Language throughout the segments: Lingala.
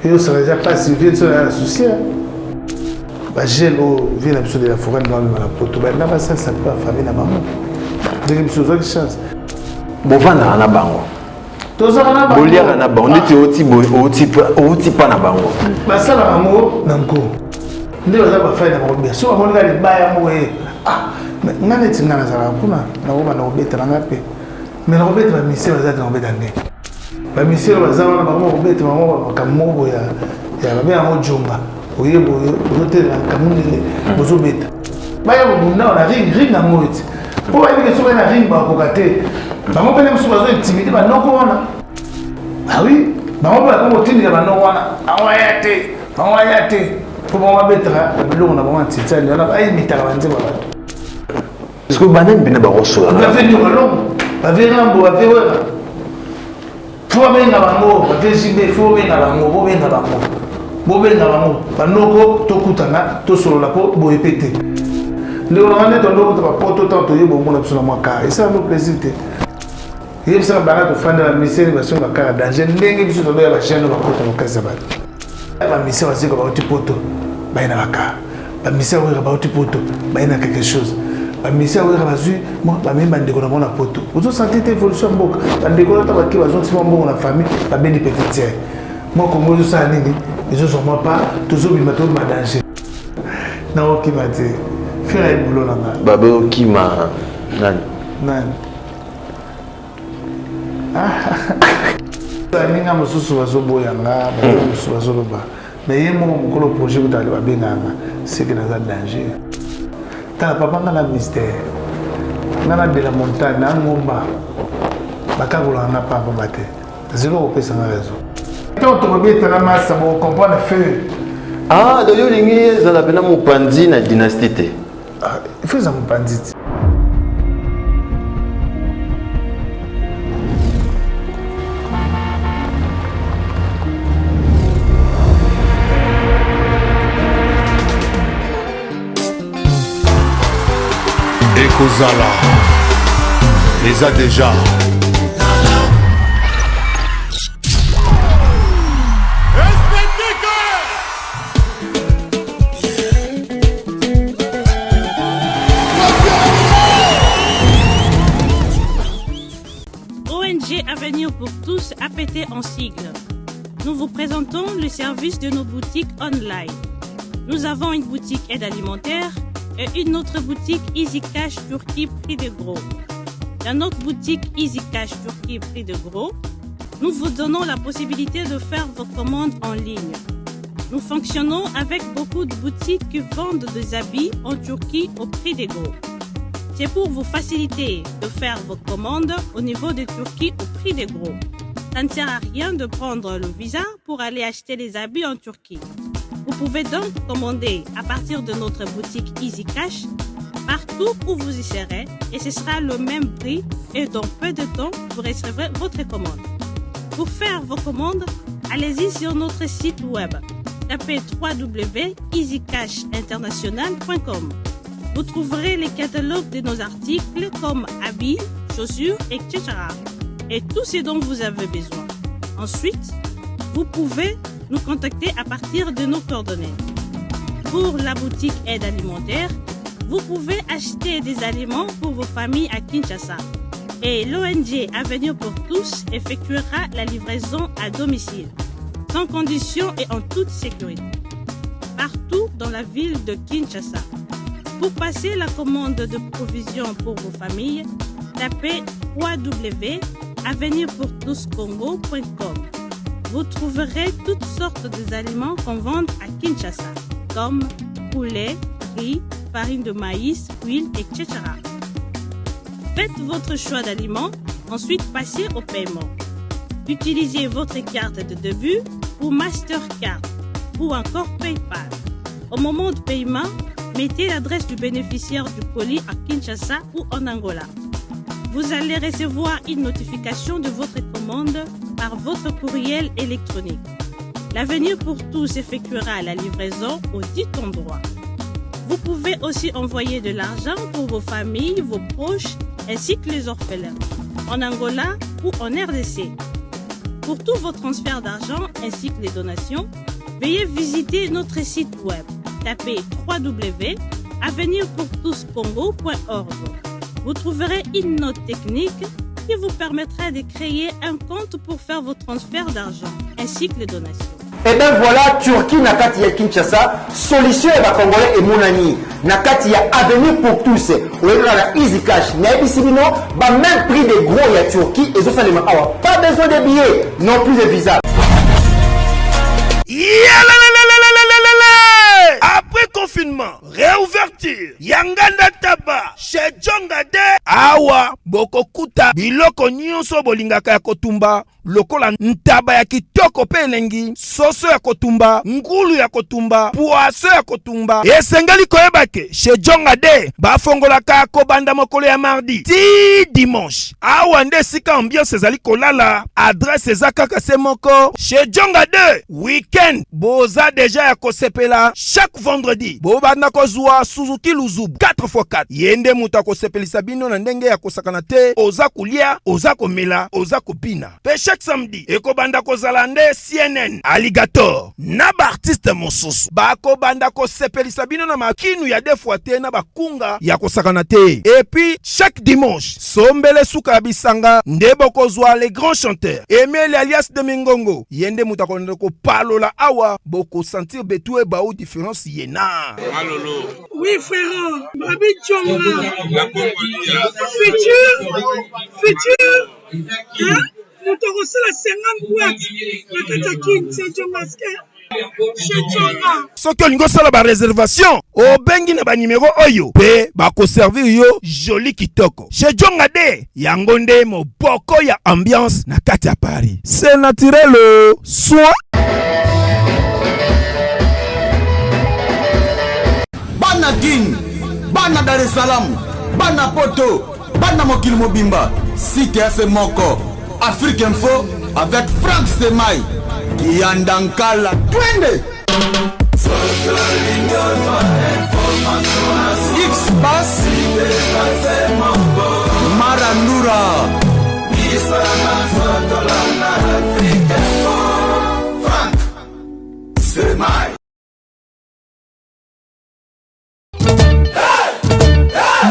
Et ça n'a pas si vite sur la souci. J'ai vu l'absolu de la forêt dans le poteau. Ça peut affamer la maman. Dès que je suis chance. Bon, va na bango. Bolia na bango. On était au type na bango. Ça va amour nanko. Ndio za faire na mobia. So on ga libaya mo ngane tingana za kuna na oba na obeta na ngape. Mais na obeta ba mission za na obeta ne. Ba mission ba za na ba mo obeta ba kamobo ya ba mo jomba. Oyebo hotel na kamuni bozo beta. Ba ya bunda na ring na moiti. Po ba ni ke so na ring ba ko kate. Ba mo pele musu bazo intimidé ba noko wana. Ah oui, ba mo ba ko tindi ba noko wana. Awayate. Pour moi, on a vraiment un petit peu de temps. Est-ce que vous avez bien reçu? Vous avez vu le long, vous avez vu vous avez vu faut bien vous avez vu faut bien vous avez vous avez banoko tokutana to solo la po bo épété. Le on est dans l'autre pas tout temps to bon mon absolument car et ça me plaisir. Et ça va de faire de la mission parce que la car danger ndenge biso to ya ba chaîne ba ko to kasaba. La mission va dire que va poto ba ina baka ba mission va ba poto ba ina quelque chose ba mission va ba zu moi ba même bande ko na poto vous sentez évolution mboka bande ko ta ba ki ba zo ti mbo na famille ba beni petit moi comme vous ça nini ils sont moi pas toujours bi mato ma danger na o ki ba te faire le boulot là ba ba ki ma nan ninga mosusu bazoboyanga mosusu bazoloba mais ye moko mokolo projet kutali babenganga seke naza danger tala papa nga na mystère nga na de la montagne na ngomba bakakolanga nga papa bate zelo kopesanga raison ntango tokobetana masa bocomprendre feu donc yo olingi ezala pena mopanzi na dynastie te il faut eza mopanzi te Kozala les a déjà ONG Avenir pour tous APT en sigle. Nous vous présentons le service de nos boutiques online. Nous avons une boutique aide alimentaire et une autre boutique Easy Cash Turquie prix de gros. Dans notre boutique Easy Cash Turquie prix de gros, nous vous donnons la possibilité de faire vos commandes en ligne. Nous fonctionnons avec beaucoup de boutiques qui vendent des habits en Turquie au prix de gros. C'est pour vous faciliter de faire vos commandes au niveau de Turquie au prix de gros. Ça ne sert à rien de prendre le visa pour aller acheter les habits en Turquie. Vous pouvez donc commander à partir de notre boutique Easy Cash partout où vous y serez et ce sera le même prix et dans peu de temps, vous recevrez votre commande. Pour faire vos commandes, allez-y sur notre site web. Tapez www.easycashinternational.com. Vous trouverez les catalogues de nos articles comme habits, chaussures, etc. et tout ce dont vous avez besoin. Ensuite, vous pouvez nous contacter à partir de nos coordonnées. Pour la boutique aide alimentaire, vous pouvez acheter des aliments pour vos familles à Kinshasa. Et l'ONG Avenir pour tous effectuera la livraison à domicile, sans condition et en toute sécurité, partout dans la ville de Kinshasa. Pour passer la commande de provisions pour vos familles, tapez www.avenirpourtouscongo.com. Vous trouverez toutes sortes d'aliments qu'on vend à Kinshasa, comme poulet, riz, farine de maïs, huile, etc. Faites votre choix d'aliments, ensuite passez au paiement. Utilisez votre carte de début ou Mastercard ou encore PayPal. Au moment de paiement, mettez l'adresse du bénéficiaire du colis à Kinshasa ou en Angola. Vous allez recevoir une notification de votre commande par votre courriel électronique. L'Avenir pour tous effectuera la livraison au dit endroit. Vous pouvez aussi envoyer de l'argent pour vos familles, vos proches, ainsi que les orphelins, en Angola ou en RDC. Pour tous vos transferts d'argent ainsi que les donations, veuillez visiter notre site web. Tapez www.avenirpourtouscongo.org. Vous trouverez une note technique qui vous permettra de créer un compte pour faire vos transferts d'argent ainsi que les donations. Et bien voilà, Turquie nakati ya Kinshasa, solution et Congolais et Monani. Nakati ya avenir pour tous. Ou la Easy Cash. Naibisibino, même prix des gros ya Turquie et ça les awa. Pas besoin de billets, non plus de visa. Après confinement, réouverture, Yanganda Taba, chez Djongade, Awa, Bokokuta, Biloko Nyonso Bolingaka ya Kotumba, lokola ntaba ya kitoko pe elengi, soso ya kotumba, ngulu ya kotumba, poaso ya kotumba. Esengali koyebake, chez Djongade, bafongolaka kobanda mokolo ya mardi, ti dimanche. Awa nde sika ambiance ezali kolala, adresse ezakaka se moko, chez Djongade, weekend, boza deja ya kosepela, chaque vendredi, bobanda kozwa Suzuki Luzubu, 4x4. Yende muta kosepelisa bino na ndenge ya kosakana te, oza kulia, oza komela, oza kopina. Pe chaque samedi, ekobanda kozala nde CNN, Alligator, na ba artiste mosusu. Bako banda kosepelisa bino na makinu ya defwa te na bakunga ya kosakana te. Et puis, chaque dimanche, sombele suka bisanga, nde bokozwa les grands chanteurs. Emile alias de Mingongo, yende muta konde ko palola awa, boko sentir betue baou différence yena. Malolo. Oui frère, Babi Tchonga. Futur. Hein? Nous te reçons la 50 boîtes. La Katakin, c'est Tchongaske. Soki olingo sala ba réservation, obengi na ba numéro oyo, pe ba ko servir yo joli kitoko. Chez Djongade, yango nde moboko ya ambiance na kati ya Paris. C'est naturel, soin. Bana King, Bana Dar es Salaam, Bana Poto, Bana Mokil Mobimba, Site F Moko, Afrique Info avec Frank Stemai, Yandankala, Twende. X-Bass, Marandura, Frank Stemai.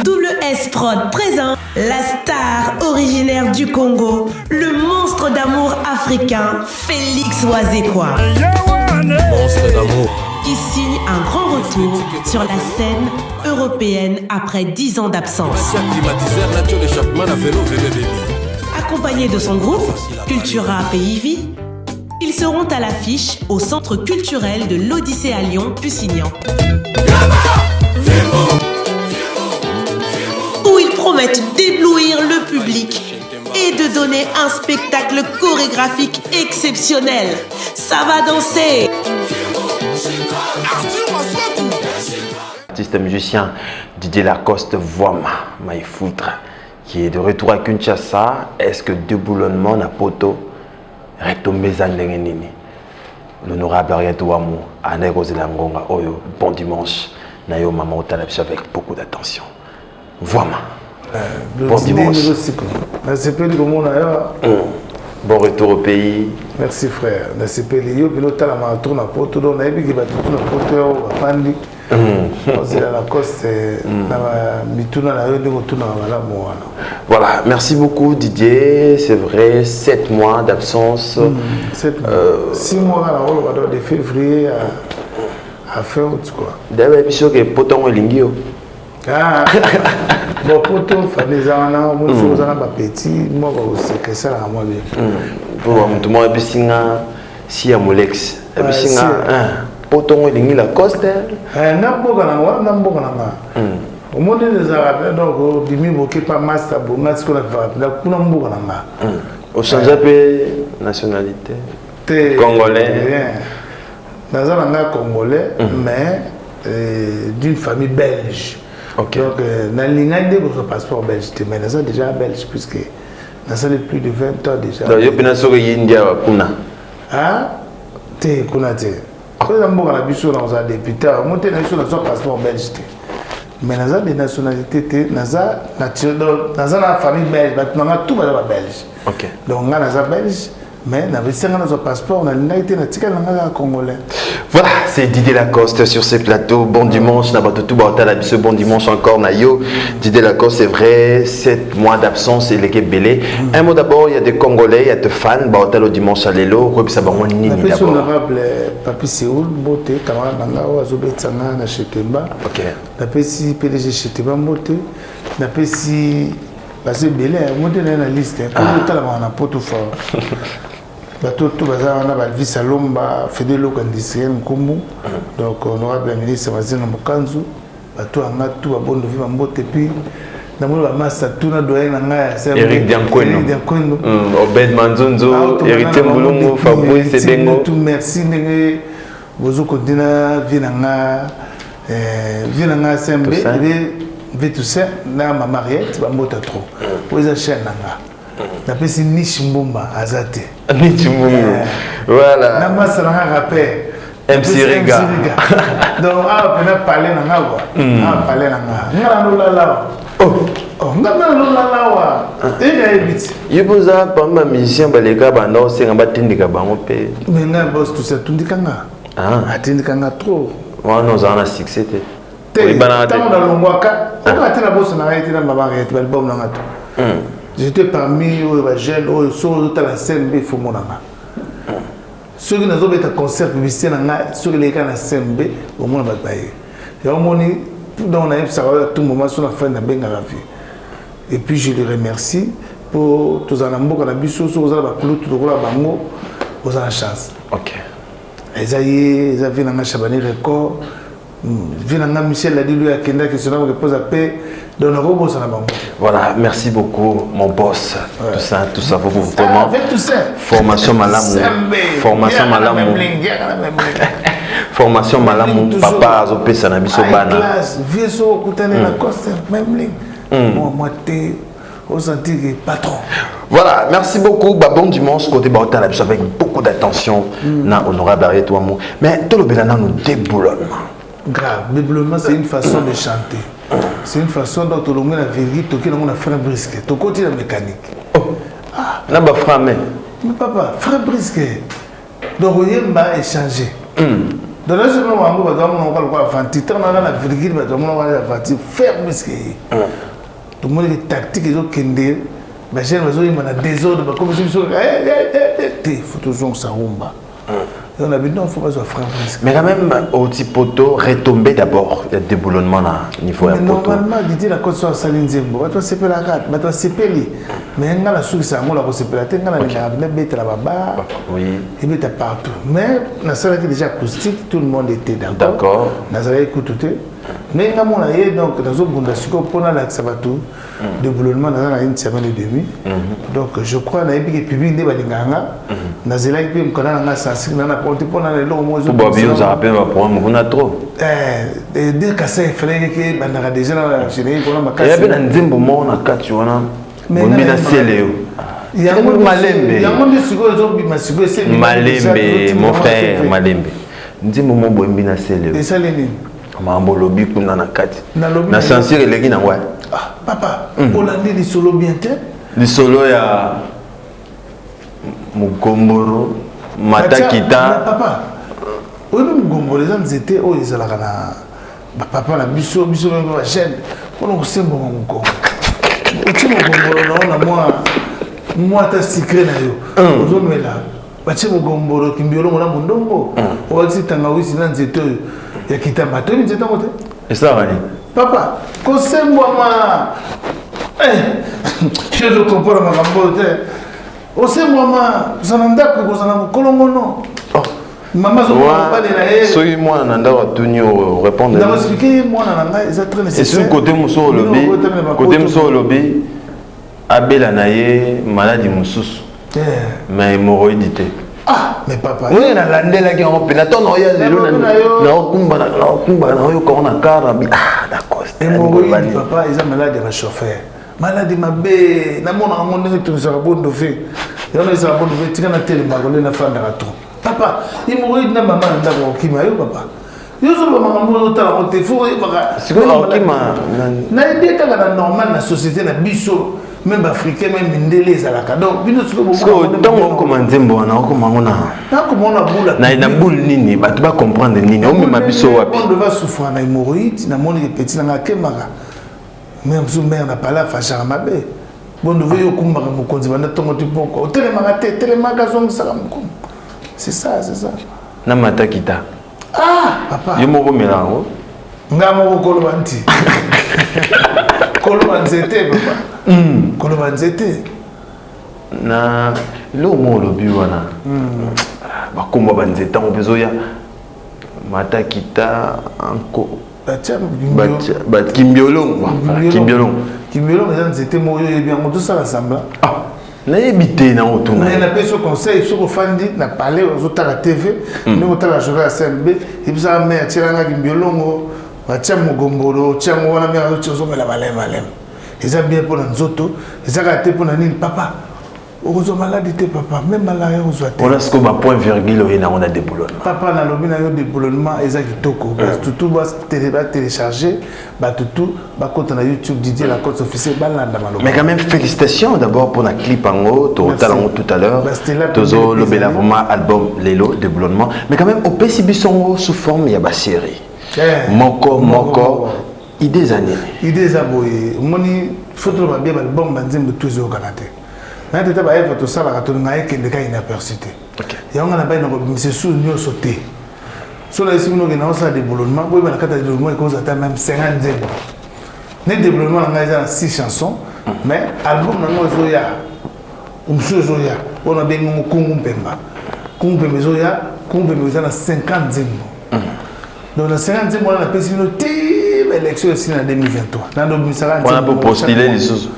Double S Prod présente la star originaire du Congo, le monstre d'amour africain, Félix Wazekwa. Monstre d'amour. Qui signe un grand retour sur la scène européenne après 10 ans d'absence. Accompagné de son groupe, Cultura Pays Vie, ils seront à l'affiche au Centre culturel de l'Odyssée à Lyon, Pusignan. Où ils promettent d'éblouir le public et de donner un spectacle chorégraphique exceptionnel. Ça va danser. Artiste musicien Didier Lacoste Voima Maïfoutre qui est de retour à Kinshasa. Est-ce que déboulonnement n'a poto retombé zandengenini? L'honorable Ariato Amou Anego Zelangonga Oyo, bon dimanche. Nayo Maman Otalapsi avec beaucoup d'attention. Voima. Bon dimanche. Bon retour au pays. Merci frère. Yo pilote la marathon na poto do na ebi ki batutu na poto bafandi. Voilà, merci beaucoup Didier. C'est vrai, 7 mois d'absence. 6 mois de février à fin août quoi. D'ailleurs, je suis poton lingio. Ah, bon poton famille zana, mon chose na ba petit, moi aussi que ça la moi bien. Pour tout moi bisinga si ya molex. Bisinga poton lingi la coste. Na mboka na wa na mboka na ma. Au monde des arabes donc dimi boké pas master bonga ce qu'on a fait. Na kuna mboka na ma. Au changer peu nationalité congolais. Dans un congolais mais d'une famille belge. Okay. Donc, dans l'Ingande, votre passeport belge, mais nous sommes déjà belge, puisque nous sommes plus de 20 ans déjà. Donc, vous avez India kuna. Ah, tu kuna tu. Quand nous avons la bichon, nous avons député, nous avons un passeport belge. Mais nous avons des nationalités, nous avons une famille belge, nous avons tout belge. Okay. Donc, nous avons belge, mais n'avait pas un passeport, on a été congolais. Voilà, c'est Didier Lacoste sur ces plateaux. Bon dimanche, bon dimanche encore, Nayo. Didier Lacoste, c'est vrai, 7 mois d'absence, il est belé. Un mot d'abord, il y a des Congolais, il y a des fans, le dimanche à l'élo, honorable Papi Séoul, Boté, camarade Nangao, Azobé Tsanga, Nachetemba. Ok. Napesi PDG Chetemba, Boté. Napesi. Parce que belé, moi, je suis dans la liste. Pour le temps, on a pas tout fort. Bateau tout bazar on a Balvi Salomba Fedelo Kandisien Nkombo donc honorable ministre Mazina Mokanzu bateau anga tout ba bon de vie mbote puis na mo ba massa tout na doyen nga Eric Diankono Obed Manzonzo Héritier Mulungu Fabrice Sedengo tout merci ndenge bozo kodina vinanga sembe et vetusa na ma Mariette ba mbota trop oza chaîne nga na pesi niche mbumba azate niche mbumba voilà na masala nga rappel MC Riga donc on a parlé na nga quoi on parlé na nga ngala lala oh ngala lala wa ega ebiti yibuza pamba musicien baleka banda osenga batindika bango pe mais nga boss tout ça tundika nga atindika nga trop wana ozana succès te ibana te na longwaka on a tena boss na été na mama rete album na ngato j'étais parmi les jeunes qui sont dans la scène B. Ceux qui n'ont pas concert publicité, ceux qui sont dans la scène B, au moins, tout le moment sur la fin de la vie. Et puis je les remercie pour tous les amours qu'on a vu sur la chance. Ok. Ils avaient un Chabani record. Michel a dit lui à Kenda qui se repose à paix. Voilà, merci beaucoup mon boss. Ouais. Tout ça, vous vraiment. Avec tout ça. Formation Malamou. Formation Malamou. Formation Malamou. Papa Azopé Sanabiso Bana. Vieux so Koutane la coste, même ligne. Moi, t'es au senti patron. Voilà, merci beaucoup. Bon dimanche, côté Baotan, avec beaucoup d'attention. Na honorable Ariette Ouamou. Mais tout le Bénana nous déboulonne. Grave, déboulonnement, c'est une façon de chanter. C'est une façon dont on a la vérité, on a fait un brisket. On continue la mécanique. Ah, là, bah, frère, mais papa, frère brisket. Donc, on va échanger. Dans la journée, on va faire un titre, on a la vérité, on va faire un brisket. Tout le monde est tactique, ils ont kendé. Mais j'ai un désordre, comme si il faut toujours ça rumba. On a dit non, il faut pas se faire. Mais quand même, au petit poteau, retomber d'abord. Il y a des boulonnements au niveau du poteau. Normalement, dit la côte soit saline zembo. Tu vas se la carte, tu vas se payer. Mais il y a la souris, ça va se payer. Il y a la bête là-bas. Oui. Il y a partout. Mais la salle qui est déjà acoustique, tout le monde était d'accord. D'accord. La salle écoute tout. Mais il y a mon aïe, donc, dans un bon d'assuko, pour la sabatou, de boulonnement dans une semaine et demie. Donc, je crois que le public n'est pas de ganga. Nazela qui peut me connaître dans la sensibilité, dans la portée pour la longue. Pour bien vous rappelle ma problème, vous n'avez trop. Dès que ça il fallait que bandara déjà la générer pour la macasse. Il y avait un zimbo mon na katuana. Mais na seleo. Il y a un malembe. Il y a un monde sur les autres masigo c'est malembe mon frère malembe. Nzimbo mon boembi na seleo. Et ça les mambo lobby kuna na kati. Na sensibilité les na ouais. Ah papa, Hollande les solo bien tête. Les solo ya Mugomboro, Matakita. Papa, où est Mugomboro? Les gens étaient où ils allaient na papa la biso la chaîne. On sait bon Mugomboro. Tu Mugomboro non moi t'as secret na yo. Aujourd'hui là, bache Mugomboro kimbiolo mona mundongo. On va dire tanga wisi na nzeto ya kitamba. Tu nzeto mote? Et ça va ni. Papa, kosembo ma. Je ne comprends pas ma gambote. Ose moi zananda ko zana kolongono. Maman zo pas de la soy moi nanda wa tunyo répondre. Dans expliquer moi nanga ils très nécessaire. Et sur côté muso lobby, côté muso lobby abela naye maladie mususu. Mais hémorroïdité. Ah, mais papa. Oui, na landela ki on pena ton oya lelo na okumba na oyo ko na karabi. Ah, d'accord. Hémorroïde papa, ils ont maladie de chauffeur. Maladie mabé na mona ngone tout ça bon de fait. Et on est ça bon de fait tika na télé magolé na fanda rato. Papa, hémorroïde na maman nda ko kima yo papa. Yo zo ba maman mo ta la te fo e baka. Siko kima na idée ka na normal na société na biso. même africain même mindele ezalaka donc bino ntango okoma nzembo wana okomango na boule nini bato bacomprendre nini omema biso wapi on va souffrir na hémorroïde namoni ke petit nanga akemaka même sous mère na pala fachaka mabe bon devait okumbaka mokonzi banda ntongo ti poko otelemaka te telemaka azongisaka mokonzi c'est ça na matakita papa yo moko omela yango nga moko koloba nti koloba nzete papa koloba nzete na lo mo olobi wana bakomba banzete yango mpenza oya matakita anko kimbiolongo eza nzete moko oyo yebi yango tosala sambla nayebi te nango tuna na pe so conseil soki ofandi na palais ozotala tv ndenge otala journal ya cmb ebisaka me atielanga kimbiolongo batia mogombolo otiango wana me ozomela maleme eza bien mpo na nzoto ezaka te mpo na nini papa okozwa maladi te papa même malaya ozwa te wana sikoyo bapoint virgule oye nango na déboulonnement papa nalobi na yo déboulonnement eza kitoko batutu batélécharge batutu bakota na youtube Didier Lacoste officiel balanda maloba mais quand même félicitations d'abord pour la clip yango totala yango tout à l'heure tozolobela vraiment album lelo déboulonnement mais quand même opesi biso yango sous forme ya basérie moko idée eza boye omoni foto babie balbum banzembo tu ezokana te na tete baeva tosalaka tolinga ekende ka inaperçu te yango nga na bai na kobimisa esu nyonso te sola esi bino okenda osala déboulonnement boyeba na kati ya déboulonnement ekozwa ata même 50 nzembo ne déboulonnement na ngai eza na 6 chansons mais album nango ezoya mosusu ezoya oyo nabengi ngo kungu mpemba ezoya kungu mpemba eza na 50 nzembo donc na 50 nzembo wana napesi bino ti baélection esi na 2023 nandobimisaka wana po postule lisusu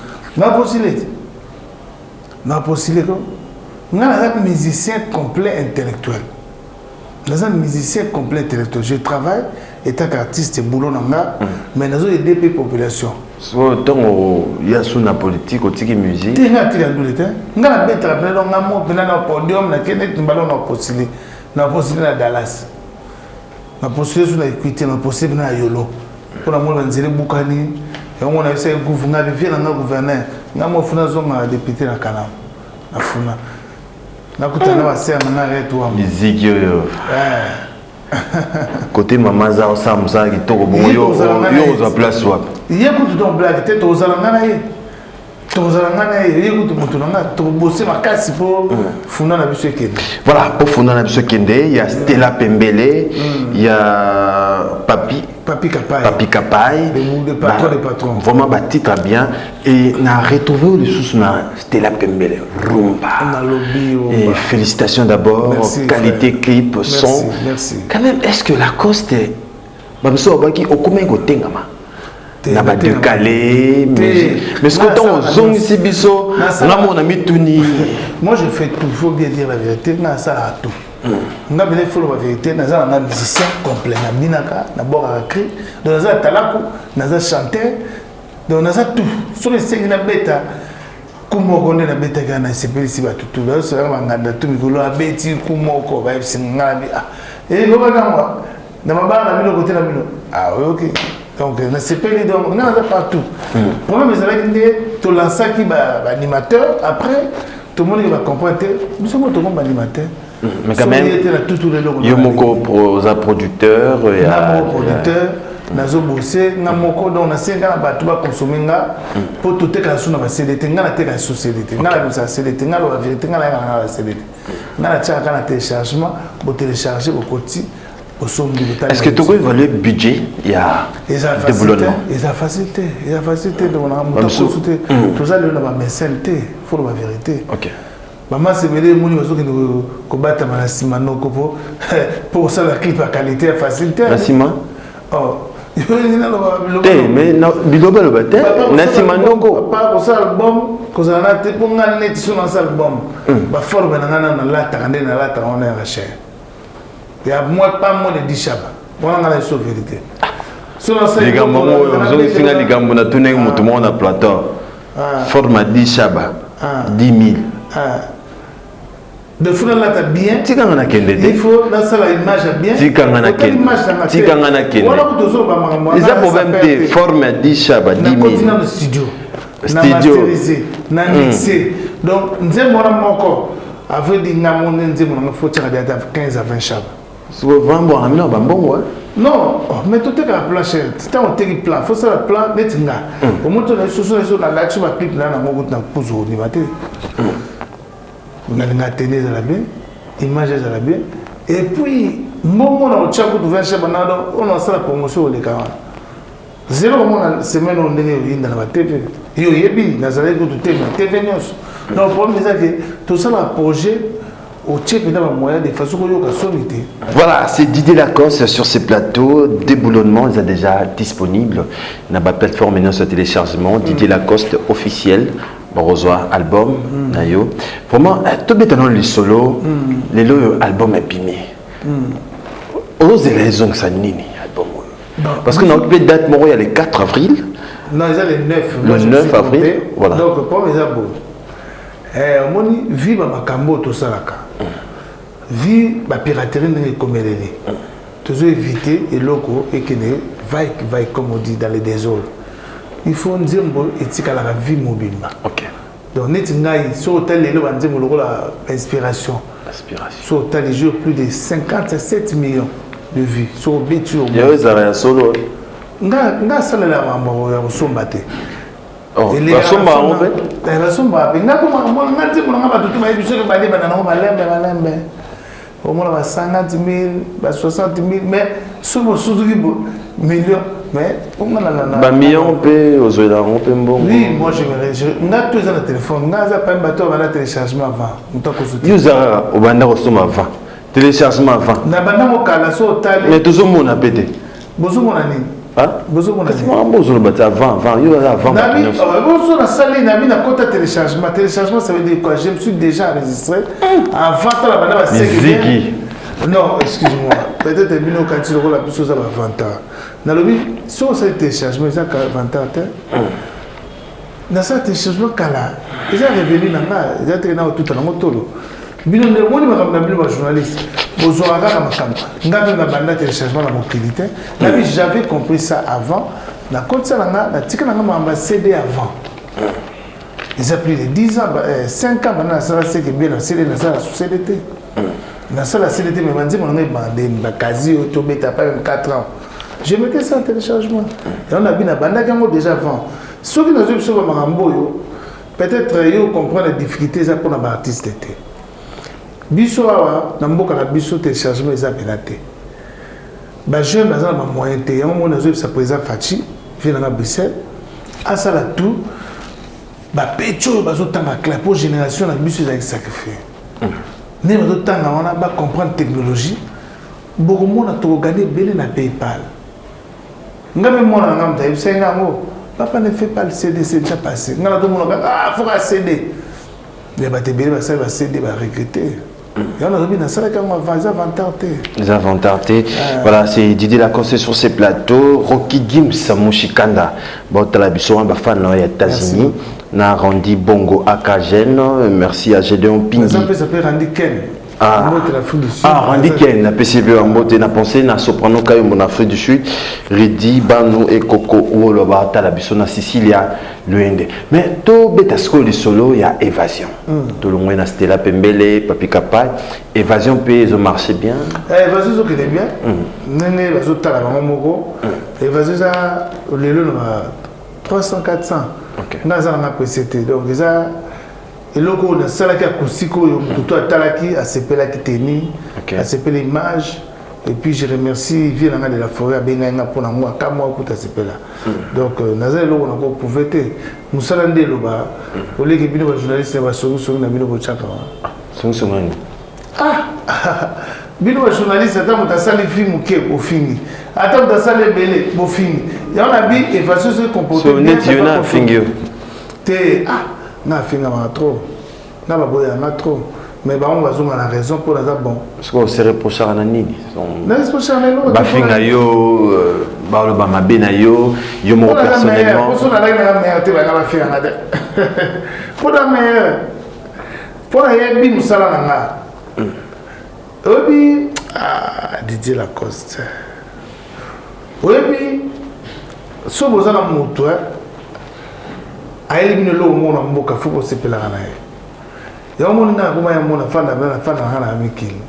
na postulé comme nga naza musicien complet intellectuel je travaille étant qu'artiste boulot nanga mais nazo aider pe population so tongo ya sous na politique otiki musique te nga tira ndule te nga na betra pe donc nga mo pena na podium na kene timbalo na postulé na Dallas na postulé sous na Equity na postulé na Yolo pour la mona nzele bukani yango na ese gouvernement de vie na gouverneur nga mo funa zonga député na Kanam na funa na kutana ba ser na reto wa musique yo côté mama za osamza kitoko bongo yo za place wapi ye kutu donc blague te tozalanga na ye ye kutu mutu nanga to bosser makasi po funa na biso ekende voilà pour funa na biso ekende il y a Stella Pembele il y a Papi Kapai, le patron des patrons. Vraiment, titre bien. Et on a retrouvé le sous Stella Pembele, Rumba. Et félicitations d'abord, qualité clip, son. Merci. Quand même, est-ce que Lacoste, Bamso Obaki, Okume Gotengama, n'a pas décalé, mais ce que tu as zong si biso, on a mis tout ni. Moi, je fais tout, il faut bien dire la vérité, on a ça à tout. Nga bele folo la vérité naza na musicien complet na binaka na bora cri donc naza talaku naza chanteur donc naza tout sur les cinq na beta kumoko na beta kana sepelisi ba tutu la so nga nganda tu mikolo abeti kumoko ba singa bi et go ba ngwa na mabana na bino côté na bino OK donc na sepeli donc naza partout problème c'est là que to lansaki ba animateur après tout le monde va comprendre nous sommes tout le monde animateur. Mais quand même, il y a beaucoup de producteurs. Il y a beaucoup de producteurs. Nazo bossé, na moko donc na senga ba tu ba consommer nga pour tout te kasu na ba CDT nga na te kasu CDT nga la bisa CDT nga la vérité nga la CDT nga la tchaka na téléchargement pour télécharger au côté au somme du détail. Est-ce que tu peux évaluer le budget il y a développement il y a facilité de on a tout ça le na ba mesalité faut la vérité. OK. Maman c'est belé moni bazo que kobata na sima noko pour ça la clip à qualité facilité. La sima mais biloba lo bate na sima noko pas pour ça album cause na te pour ngana net sur dans album ba forme na ngana na lata kande na lata on est cher il y a moi pas moins de 10 chaba on a la vérité sur ça les gars zo singa les gars na tuner mutu mo na plateau forme 10 chaba 10 000 de funa lata bien tika ngana kende il faut dans ça la image bien tika ngana kende wala kutozo ba mama problème te forme 10 chaba 10 000 dans le studio na masterisé na mixé donc nzembo na moko avait dit ngamone nzembo na faut tirer de 15 à 20 chab so vraiment amina ba mbongo non mais tout est à plan cher c'est un hôtel plan faut ça le plan netinga au moto na susu na la tu va clip na ngo na puzo ni maté on a na tenir de la bien image de la bien et puis mbongo na ochaku de 20 chab na on a ça la promotion au lekawa zéro moment semaine on est dans la TV yo yebi na zale ko tout na TV news non le problème c'est que tout ça la projet au tchèque dans moyen de façon que yo solité. Voilà, c'est Didier Lacoste sur ces plateaux. Déboulonnement, ils sont déjà disponibles. Dans la plateforme et sur téléchargement. Didier Lacoste officiel. Reçoit album. Vraiment, tout maintenant le solo. Le album est pimé. Aux raisons que ça nini album. Parce qu'on a occupé date, il y a le 4 avril. Non, il y a le 9. Le 9 avril. Voilà. Donc, pour les abos. Moni vive ma cambo tout ça là. Vie la piraterie n'est comme elle est. Toujours éviter et loco et que ne va comme on dit dans les déserts. Il faut dire que éthique à la vie mobile. OK. Donc net ngai sur hôtel les lois dire la inspiration. Sur hôtel les jours plus de 57 millions de vues sur bitu. Il y a un solo. Nga sala la mambo ya sombate. Oh, la somba on fait. La somba nga ko nga ti mo nga ba tutu ba biso ke ba le bana ngo malembe. Au moins 50 000, 60 000, mais souvent millions. Mais on a millions aux on peut bon. Oui, moi je me tous le téléphone. On a pas un bateau à téléchargement avant. User au banda au avant. Téléchargement avant. Na banda mo kala so tali. Mais tout le monde a pété. Bozo mon ani. Hein? Bozo mon ani. Bozo le bateau avant, yo avant. Nabi, bozo na sali nabi na compte téléchargement. Téléchargement ça veut dire quoi? Je me suis déjà enregistré avant la banda va séquer. Non, excuse-moi. Peut-être que Bino quand tu le la plus chose à 20 ans. Dans le but, si on s'est téléchargement, ça 20 ans. Dans ça téléchargement kala, ils ont révélé dans là, ils ont été dans tout dans motolo. Bino ne moi ni ma bino journaliste. Bozo aga ma kamba. Ngabe na banda téléchargement la mobilité. Nabi j'avais compris ça avant. Na compte ça na tika na ma CD avant. Ils ont plus de 10 ans, 5 ans maintenant ça c'est que bien la CD na ça la CDT. Na ça la CDT mais mandi mon bandé ba quasi autobeta pas même 4 ans. Je mettais ça en téléchargement. Et on a bien banda kango déjà avant. Ceux qui nous ont sur Marambo peut-être ils comprennent les difficultés ça pour les artistes été. Biso awa na mboka na biso téléchargement ça pénaté. Ba jeune bazana ba moyen té, on a joué sa président Fachi, vient na Bruxelles. À ça la tout ba pecho bazo tanga clap pour génération na biso ça sacrifié. Ne bazo tanga on a ba comprendre technologie. Beaucoup monde a to gagner belé na PayPal. Ngabe mona ngam ta yebse ngamo. Papa ne fait pas le CD, c'est déjà passé. Ngala to mona ah faut un CD. Les ba te belé ba ça ba CD ba regretter. Les inventartés. Voilà, c'est Didier Lacoste sur ses plateaux. Rocky Gims, Mushikanda. Bon, tu as vu un fan aux États-Unis. Na Randy Bongo Akagen. Merci à Gédéon Pingui. Ça s'appelle Randy Ken. Randy Ken, na PCB en mode, na pensé na soprano kayo mon Afrique du Sud, Ridi, Banu et Coco Ouoloba, Talabiso na Sicilia, Luende. Mais tout betasco le solo, il y a évasion. Tout le monde na Stella Pembele, Papi Kapai, évasion peut marcher bien. Évasion ça connaît bien. Néné évasion tala maman moko. Évasion ça le long 300 400. Na ça na PCT. Donc ça et là, on a salaki acoustique, tout à talaki, à s'épela qui teni, à s'épela l'image. Et puis je remercie Violana de la forêt à Bengaïna pour la moi, comme moi, pour s'épela. Donc, Nazar, là, on a encore prouvé. Nous sommes allés là-bas. Au lieu que les journalistes soient sur une amie de Tchaka. Ah! Bino journaliste, attends, tu as salé le film au fini. Attends, tu as salé le belé au fini. Il y a un habit et façon se comporter. Il y a un finger. Ah! Na finga trop na baboya na trop mais ba on va zuma la raison pour la bon parce qu'on se reproche à nani na reproche à nani ba finga yo ba lo ba mabe na yo mo personnellement pour ça la mère te ba na faire na de pour la mère pour la yebi musala na obi Didier Lacoste obi so bozana mutu ayeli bino lo mona mboka faut sepela na ye ya mona na kuma ya mona fanda na mikili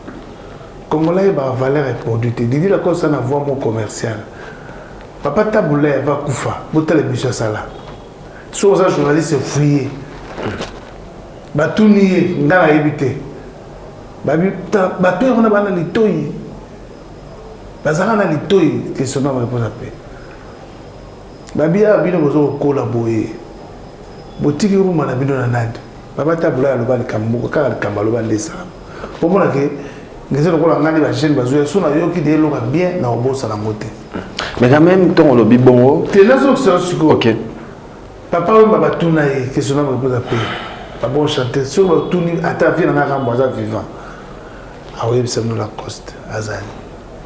Congolais ba valeur et produit Didi la cause ça na voie mon commercial papa taboulé va kufa botel émission ça là so ça journaliste fouillé ba tuni ngana ebité ba père on a bana litoyi bazaka na litoyi question na réponse à paix babia bino bozo collaborer botiki ruma na bino na nande baba tabula lo ba likambo ka likamba lo ba ndesa pour moi que ngeze lokola ngani ba jeune bazo so na yoki de lo bien na obosa na ngote mais quand même ton lo bibongo te lazo que c'est OK papa on baba tuna e question na réponse à paix papa on chanter sur ba tuni ata vie na ngamba za vivant ah oui c'est nous la coste azali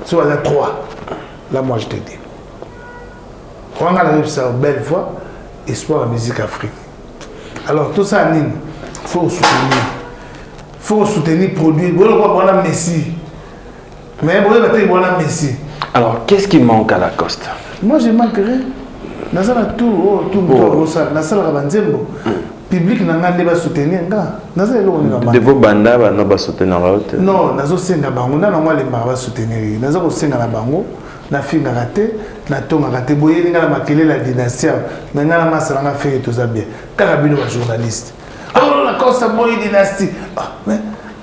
sur la 3 là moi je te dis on a la ça belle voix espoir en musique afrique alors tout ça il faut soutenir produit bon Messi mais bon Messi alors qu'est-ce qui manque à Lacoste moi je manquerai dans ça tout ça na sala banzembo public na ngande ba soutenir nga na ça eloko nga de vos banda ba no ba soutenir la haute non nazo senga bango na ngwa le ba soutenir nazo ko senga na bango na finga raté na tonga raté boye nga makele la dynastie na nga masala nga fait tout ça bien kaka bino ba journaliste oh la cause boye dynastie ah mais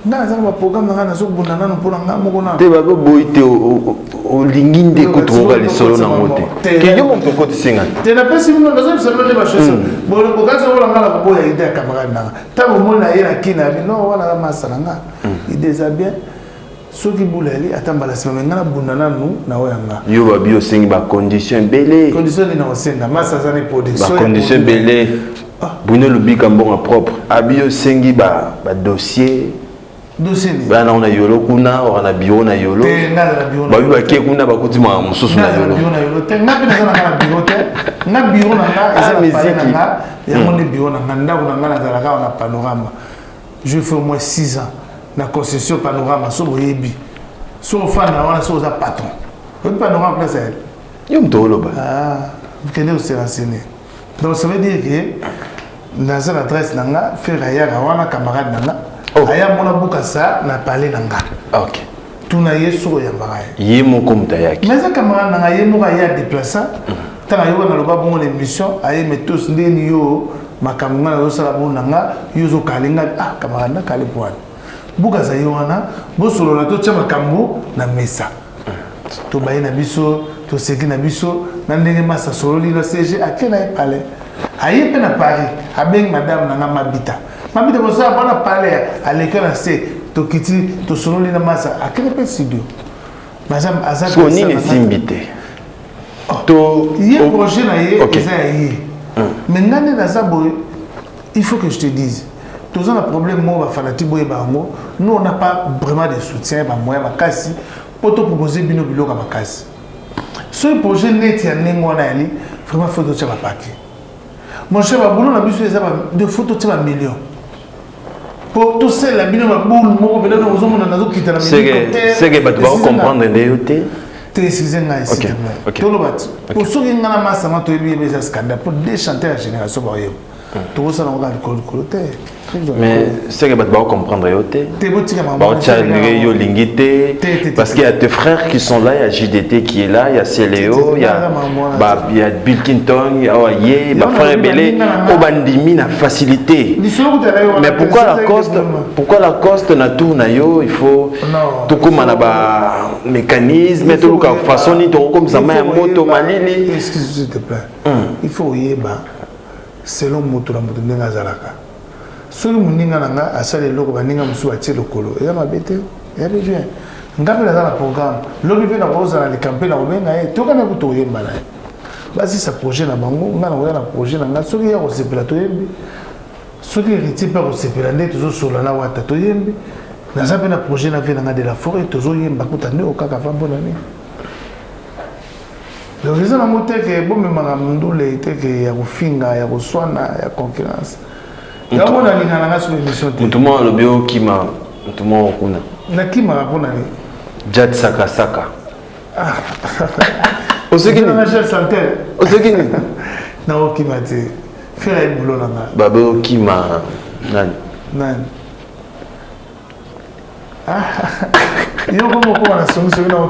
nga za ba programme nga nazo bunda nanu pona nga moko na te ba boye te o linginde ko troba li solo na mote ke yo mo ko tisinga te na pesi bino nazo solo de ba chose bon ko kaza wala nga la boye ide camarade na ta bo mona ye na kina bino wala masala nga ide za bien soki bulali atambala sima ngana bundana nu na oyanga yo ba bio singi ba condition belé condition ni na osenga masa za ni production ba condition belé buno lubika mbonga propre abio singi ba dossier ni bana ona yolo kuna ona bio na yolo ba bi ba ke kuna ba kutima mususu na yolo bio na yolo te ngapi na kana bio te na bio na nga eza pale na nga ya moni bio na nga ndako na nga na zalaka na panorama je fais au moins 6 ans na concession panorama so boyebi so fana wana so za patron le panorama place elle yo mtolo ba vous connaissez aussi renseigné donc ça veut dire que dans une adresse nanga faire ya wana camarade nanga aya mona buka ça na parler nanga OK tuna yeso ya mbaya yemo komta yaki mais ça camarade nanga yemo ya déplacer tana yo na loba bon l'émission aye metos ndeni yo makamanga na sala bonanga yuzo kalinga camarade na kale poane buka za yoana bosolo na to chama kambo na mesa to baye na biso to seki na biso na ndenge masa solo lilo CG akena e pale aye pe na Paris abeng madame na mabita bosa bona pale à l'école na se to kiti to solo lina masa akena pe studio madame azaka so ni ne simbité to ye projet na ye eza ye mais ngane na zabo il faut que je te dise tous on a problème moi fanatique boye bango nous on n'a pas vraiment de soutien ba moyen makasi pour te proposer bino biloko makasi ce projet net ya nengo na ali vraiment faut de tchaba paquet mon cher baboulou na biso eza de photo tchaba million pour tout ça la bino ba boule moko bela na ozomo na nazo kitana c'est que ba tu vas comprendre ndéoté te excusez moi ici to lo bat pour ceux qui ngana masa ma to ebi eza scandale pour déchanter la génération ba yebo tout ça on va le côté mais c'est que tu vas comprendre parce qu'il y a tes frères qui sont là, il y a JDT qui est là, il y a Céléo, il y a Bill Clinton, il y a frère Belé, Obandimi na facilité. Mais pourquoi la coste na tout na yo, il faut tout comme on a mécanisme, tout comme façon ni tout comme ça mais moto malili. Excuse s'il te plaît. Il faut yeba selon moto la moto ndenga zalaka. Soki muninga nanga asale loko baninga musu atie lokolo eza mabete ya bien ngapi na za programme lobi pe na koza na campagne na obenga toka na kuto yemba na basi sa projet na bango ngana na projet na nga soki ya ko sepela to yembi soki héritier pa ko sepela nde tozo sola na wata to yembi na za pe na projet na vie na de la forêt tozo yemba kutane okaka fambo na ni le raison na moté que bon me manga mundule te que ya kufinga ya kuswana ya concurrence. Ya mona linga na ngaso émission te. Mutumo lo bio kima, mutumo kuna. Na kima rapona ni. Jad saka saka. Oseki ni na chef santé. Oseki ni. Na okima te. faire un boulot là-bas. Babo qui m'a. Non. Ah, il y a comment on a son qui m'a.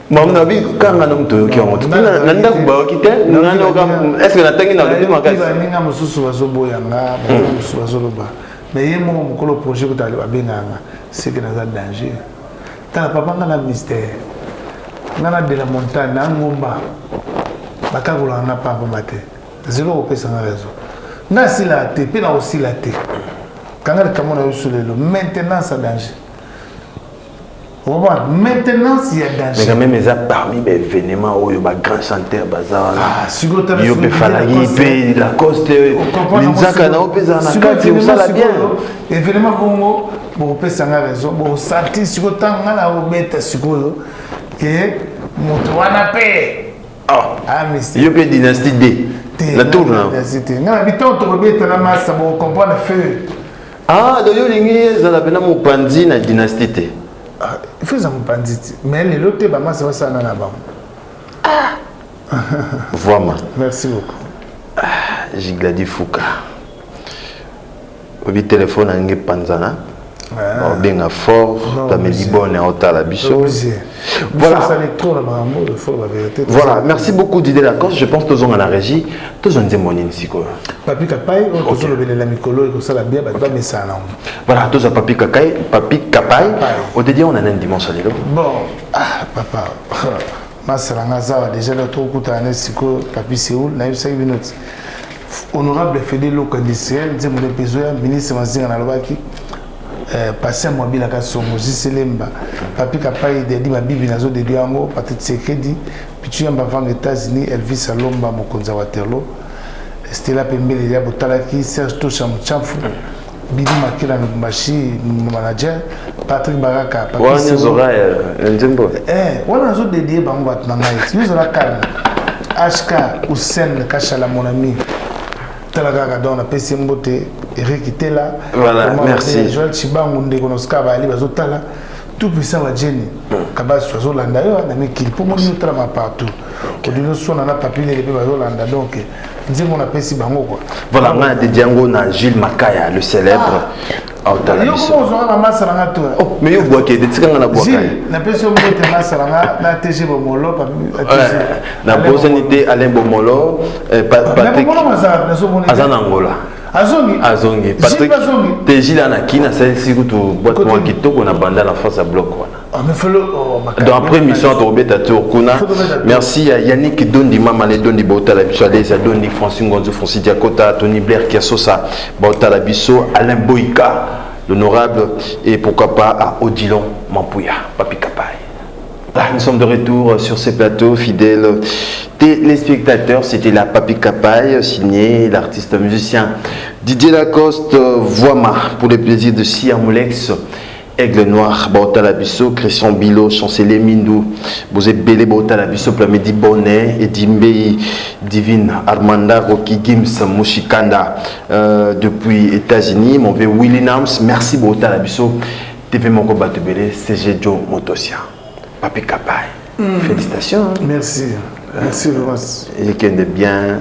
Maman a vu quand on a nommé qui ont tout. Nanda kuba qui était. Est-ce que la tangi n'a pas de ma case? Il y a un sous boyanga, sous loba. Mais il y a un projet que tu as bien, c'est que dans un danger. Tu n'as pas un mystère. On a de la montagne, on a un bomba. On a pas maté. Zéro au pays sans raison. On a aussi la thé, puis on a aussi la thé. Quand on a eu sur le lot, maintenant ça danger. Maintenant il y a danger. Mais quand même, ils ont parmi les événements où il y a un grand chanteur bazar. Ah, si vous avez fait Falagui, la Coste, Linzaka, na opeza na kati, ça la bien. Événement Congo, vous pouvez sans raison, vous sentez si vous avez un bête sur vous que mon paix. Ah, mais c'est. Il y a une dynastie D. La tour là. Non, habitant au bête la masse, vous comprenez le feu. Ah, donc il y a un pandi na dynastie T. Il faut un pandi. Mais les lotés, ça va s'en aller là-bas. Vraiment. Merci beaucoup. Jigladi Fouka. Au téléphone, il y a un panzana. Bien fort, tu as mis du bon et à la bichot. Voilà. Voilà, merci beaucoup Didier Lacoste. Je pense que tous ont la régie, tous ont des moyens ici. Papi Kapai, tous ont la micolo et ça la bien, mais ça non. Voilà, tous ont Papi Kapai. Au début, on a un dimanche à l'élo. Bon, papa, ma sœur déjà le trop coûteux à Nesiko, Papi Séoul, n'a eu 5 minutes. Honorable Fédé Loc industriel, Zemmour Pézoya, ministre Mazin Analobaki. Passé à Mobile à Somo, Ziselemba, Papi Kapai, Dedi Mabibi Nazo de Diango, Patrick Sekedi, puis tu as avant les États-Unis, Elvis Alomba, mon conservateur, Stella Pembele, Yabotalaki, Serge Tocham Chamfou, Bidi Makila Mbashi, mon manager, Patrick Baraka, Papi on a dédié Bango Batnangaït, nous avons calme, HK, Hussein, Kachala, mon ami. Talaga dans la PC Mbote Eric Itela. Voilà, merci. Joël Chibangu Ndekonoska Bali Bazotala. Tout puissant va Jenny. Kabas Swazolanda, na miki pour moi nous travaillons partout. Au début on a papier les Bazolanda donc disons on a PC Bango quoi. Voilà, on a des Django na Gilles Makaya le célèbre. Oh, mais il boit que des tigres na bois. Na PC Mbote na salanga na TG Bomolo na opportunité Alain Bomolo Patrick Azan Angola. Azongi. Patrick TG là na kina c'est si tu boîte moi qui toko na banda na face à bloc dans après mission Robert Tourkuna. Merci à Yannick Dondi Mamale Dondi Botala Biso Aleza Dondi Francine Gonzo Francis Diakota Tony Blair Kiasosa Botala Biso Alain Boïka l'honorable et pourquoi pas à Odilon Mampouya Papi Kapai. Nous sommes de retour sur ces plateaux fidèles téléspectateurs. C'était la Papi Kapai, signé l'artiste musicien Didier Lacoste Voima pour le plaisir de Sia Moulex, Aigle Noir, Baotalabiso, Christian Bilo, Chancelier Mindou, Bozé Bélé, Baotalabiso, Plamedi Bonnet, Edimbei, Divine, Armanda, Rocky Gims, Mushikanda, depuis États-Unis, mon vieux Willy Nams, merci Baotalabiso, TV Moko Batubele, CG Joe Motosia. Papi Kapai. Félicitations. Merci. Merci vraiment. Il y a des biens.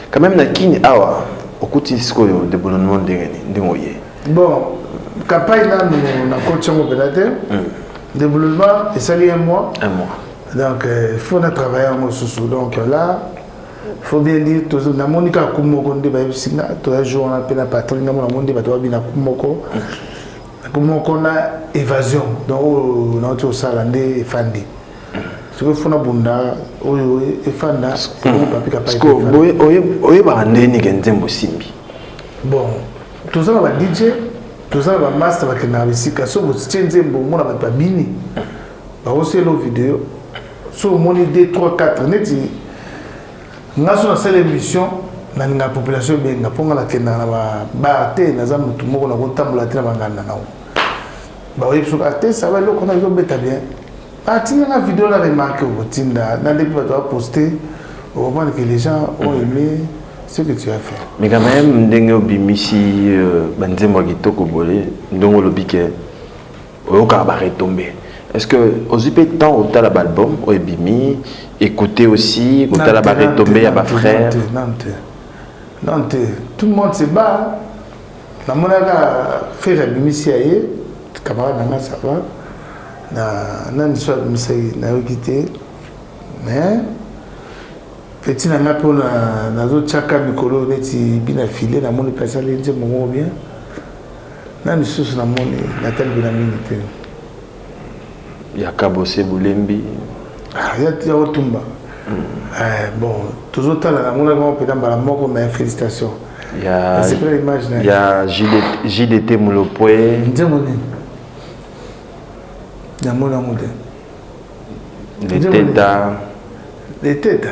Quand même, Nakini, awa, au côté de déboulonnement de Moye. Bon, Kapai, là, nous avons continué au pédateur. Déboulonnement, et ça y est un mois. Un mois. Donc, il faut travailler en sous. Donc là, il faut bien dire, tout le monde a Kumoko, tous les jours, on appelle la patrie, on a monde, on a Kumoko. Comment on a évasion donc on a tout ça landé et fandi ce que fona bunda et fanda papi capable que oye ba ndeni kenzembo simbi bon tout ça va DJ tout ça va master va kena bisika so mo tshenzembo mona ba bini ba aussi la vidéo so moni 2 3 4 neti ngaso na seule émission na nga population benga ponga la kena na ba te na za mutu moko na kotambola te na bangana na bah oui, ça va, on a vu bien. Ah, tu as la vidéo là, remarqué au Tinda, dans les vidéos poster, au moment que les gens ont aimé ce que tu as fait. Mais quand même, Ndengo Bimisi, Banzemo Gitoko Bolé, Ndongo Lobike, Oka va retomber. Est-ce que aux IP temps au tala album au Ebimi écouter aussi au tala retombé à ma frère non tout le monde se bat na monaka frère Ebimi si aye camarade nanga ça va na soit misai na okité mais petit nanga pour na zo chaka mikolo neti bina filé na moni pesa lenze mongo bien na ni sous na moni na tel bina minute Yakabose Boulembi. Il y a Otumba. Bon, toujours temps, on peut dire mais félicitations. C'est pas l'image. Il y a JDT Moulopoué. Il y a les Teta. Les Teta.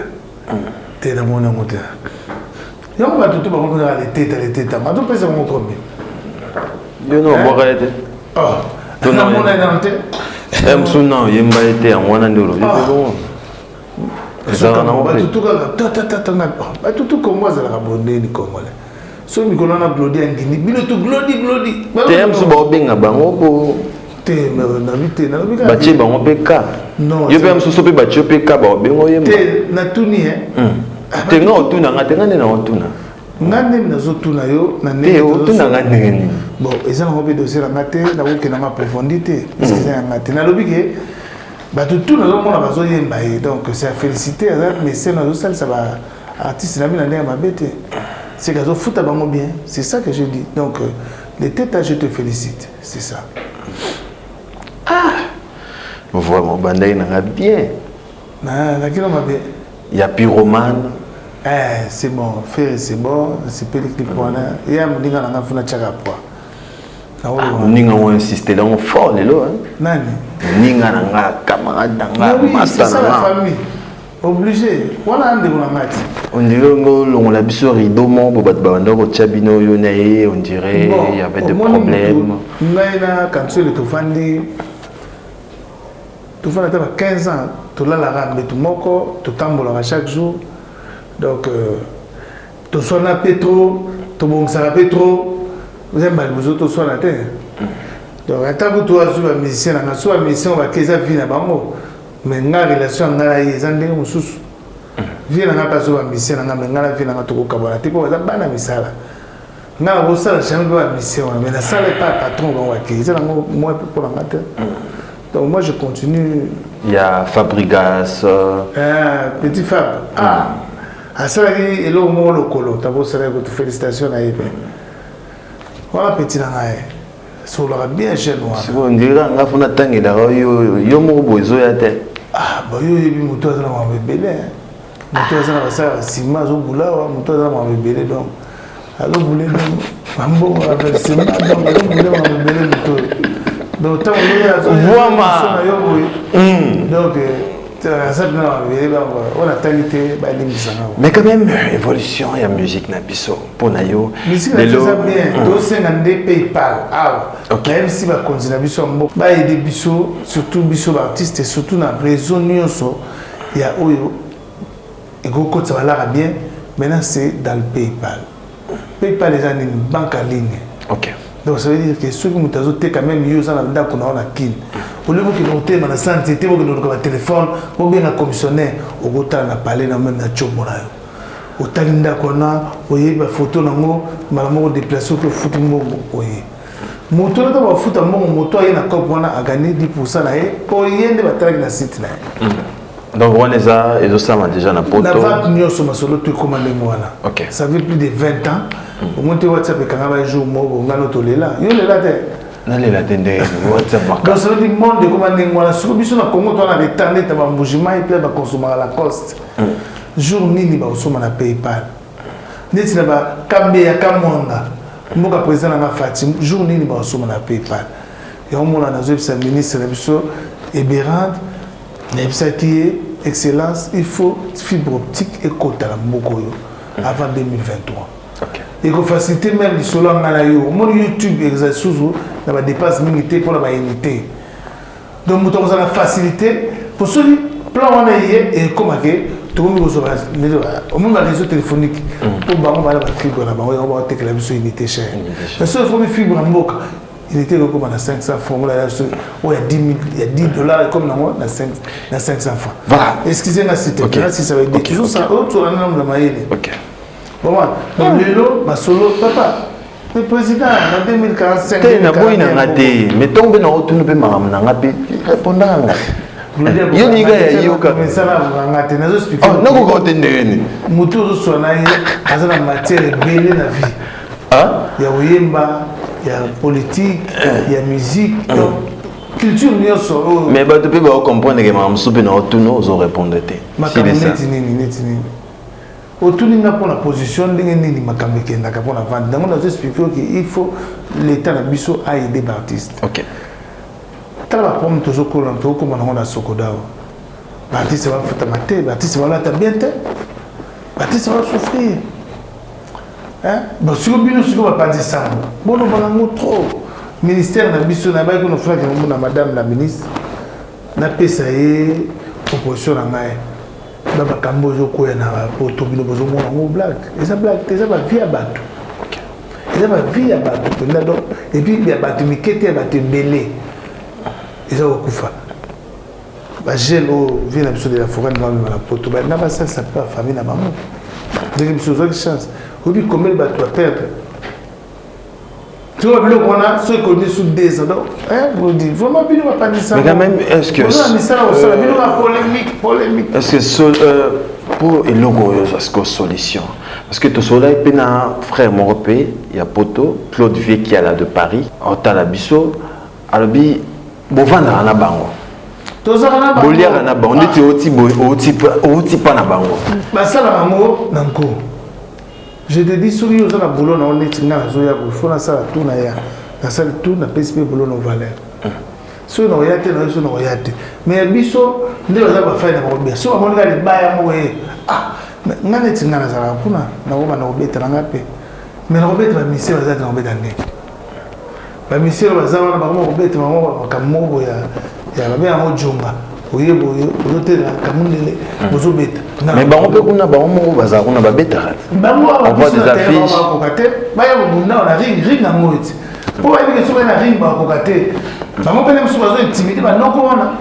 Teta mon amour. Il y a un tout les Teta. Mais tu peux savoir combien. Il y a un arrêté. Oh, tu n'as pas de non, il y a été en one and tout comme moi, ça a abonné ni comme moi. So mi kolona glodi ngini bino tu glodi. Tem so ba benga bango bo. Te na vite na bika. Bache bango peka. Non. Yo pem so pe bache peka ba bengo yemba. Te na tuni Te nga otuna ngate ngane na otuna. Ngane na zo tuna yo na ne. Te otuna ngane. Bon, ils ont envie de se ramater, na wuke na ma profondité. Parce que c'est un matin. Na lobike. Bah tout na zo mona bazo yemba. Donc c'est à féliciter mais c'est na zo ça va artiste na bina ma bête. C'est que ça fout à bien. C'est ça que je dis. Donc, les têtes, je te félicite. C'est ça. Ah! Vraiment, Bandaï n'a bien. Il y a Pyromane. C'est bon. Faire, c'est bon. C'est pas les clips. Il y a un peu de tchakapwa. Ninga on insiste là on fort les lots. Nani? Ninga nanga camarade nanga master. C'est ça la famille. Obligé. Voilà un de mon amati. On dirait on a biso rideau mon on dirait il y avait des problèmes. Naina quand tu le tofandi tu fais 15 ans tu la rambe tu moko tu tambola chaque jour donc tu sois pétro tu bon ça pétro vous avez mal vous autres sois la terre donc attends tu as joué musicien na soit mission va keza vie na bango mais na relation na ya zande mususu vie na pas so mission na ngala vie na to ko kabala tipo za bana misala na bo sala jamais ba mission mais na sala pas patron ba wa keza na moi pour la matin donc moi je continue. Il y a Fabrigas petit Fab à ça et le mot le colo ta bo sala ko félicitations na yebe voilà petit na ngai so la bien chez moi on dirait nga fona tangela yo mo bozo ya te bah yo yebi moto azala ma bébé moto azala basala sima zo bula wa moto azala ma bébé donc alo bule donc mambo avec sima donc alo bule ma bébé moto donc tant on donc ça na bébé on a talité ba limisanga mais quand même évolution ya musique na biso pour na yo musique na ça bien to senga ndé PayPal même si ba continue biso mbo ba aider biso surtout biso ba artiste surtout na réseau nyonso ya oyo et go côté ça va bien maintenant c'est dans le PayPal les gens une banque en ligne donc ça veut dire que ceux qui nous azoté quand même yo ça na ndako na kin au lieu que nous thème na santé te que nous na téléphone ou bien na commissionnaire au gota na parler na même na chombo na yo au talinda kona oye ba photo nango malamo déplacer que foot mbongo oye moto na ba foot mbongo moto ayena cop wana a gagné 10% na ye pour yende ba track na site na donc on les a et ça m'a déjà na poto na vente nyoso masolo tu commandé moi là ça fait plus de 20 ans au moins tu WhatsApp et quand va jour mo ngano to lela yo lela te na lela tende WhatsApp maka donc ça veut dire monde de commandé moi là sur biso na Congo to na retardé ta ba mbujima et puis ba consommer à la coste jour nini ba osoma na PayPal neti na ba kambe ya kamonda mboka président na Fatim jour nini ba osoma na PayPal et on mona na zo sa ministre na biso Eberand na qui excellence il faut fibre optique et quota la mokoyo avant 2023 et que faciliter même les solo ngala yo mon YouTube exercice na ba dépasse minité pour la ba unité donc nous avons la facilité pour celui plan on a et comme que tout le monde au monde réseau téléphonique pour ba on va la fibre là ba on va te que la unité cher mais ça il faut fibre en moka il était comme à 500 francs. Il y a 10 000, il y a 10 dollars comme dans 500 francs. Voilà. Excusez-moi si ça va être toujours ça. Autre nom de maïle. Ok. Bon, donc Lélo, ma solo, papa. Le président, en 2045. Mais tombe dans autre, nous peut m'amener. Répondant. Il y a yoka. Mais ça va, on va expliquer. Oh, non, vous entendez. Moto sur la matière belée la vie. Il y a Oyemba, il y a politique, il y a musique, culture. Mais tu peux comprendre que Mme Soube n'a pas nous répondre. Autour de la position, il faut l'État a aidé l'artiste. Ok. Comme toujours comme on a Sokodao. L'artiste va faire mater, l'artiste va la bien, l'artiste va souffrir. Bon, si vous ne va pas dire ça, bon, on va trop. Ministère de Bissou n'a pas eu madame la ministre, n'a pas essayé proposition à Maï. Baba Kambojo ko na poto bino bozo mona ngo blague. Eza blague, eza ba vie à bateau. Eza ba vie à bateau. Et puis il y a bateau mikete bateau belé. Eza okufa. Ba gelo vient absolument de la forêt dans la poto. Ba na ba ça pas famille na maman. Donc il faut chance. Ou bien combien de bateaux à perdre. Tu vois, on a ceux qui ont sous des ans. Vous dites, vraiment, il ne va pas dire ça. Mais quand même, est-ce que. Polémique. Est-ce que pour le logo, est-ce que solution? Parce que tout cela est un frère Moropé, il y a Poto, Claude Vieux qui est là de Paris, Otala Bisso, Albi, Bovana na bango. Bolière na bango, on était au pas na bango. Bah ça la mamo nanko. Je te dis souri aux gens boulot na on est tinga zoya il faut na ça tout na ya. Na ça tout na PSP boulot no valeur. So na oyate na so na oyate. Mais biso ndio za ba faina ba bien. So ba monga le baya mo e. Ah, ngane tinga na za kuna na ngoma na obeta na ngape. Mais na obeta ba mission za na obeta ndenge. Ba mission ba za na ba mo obeta ba mo ba kamobo ya ba bien mo jomba. Oyebo oyotela kamundele bozo beta. Mais on peut qu'on a ba mo baza on a ba beta. On voit des affiches. Baya mo na na ring na ngoti. Pour aller que sur la ring ba kokate. Ba mo pele msuba zo intimidé ba noko wana.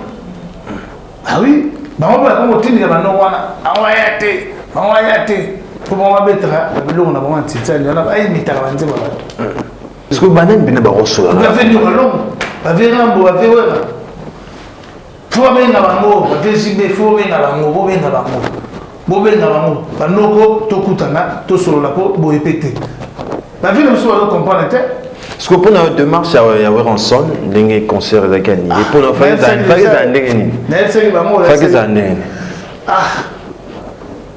Ah oui, ba mo ba ko tindi ba noko wana. Awayate. Pour moi beta ba lo na ba ntitsani na ba imita ba nze ba. Est-ce que banen bina ba rosso là? Ba venu long. Ba verambo ba vewera. Faut benga bango, ba vezimbe faut benga bango, bo benga bango. Bo benga bango. Ba noko to kutana, to solo la po bo epete. La ville ne soit comprendre. Est-ce que pour notre démarche, il y a un son, il concert de Gani. Et pour nous faire ça, il faut que ça aille. Ah,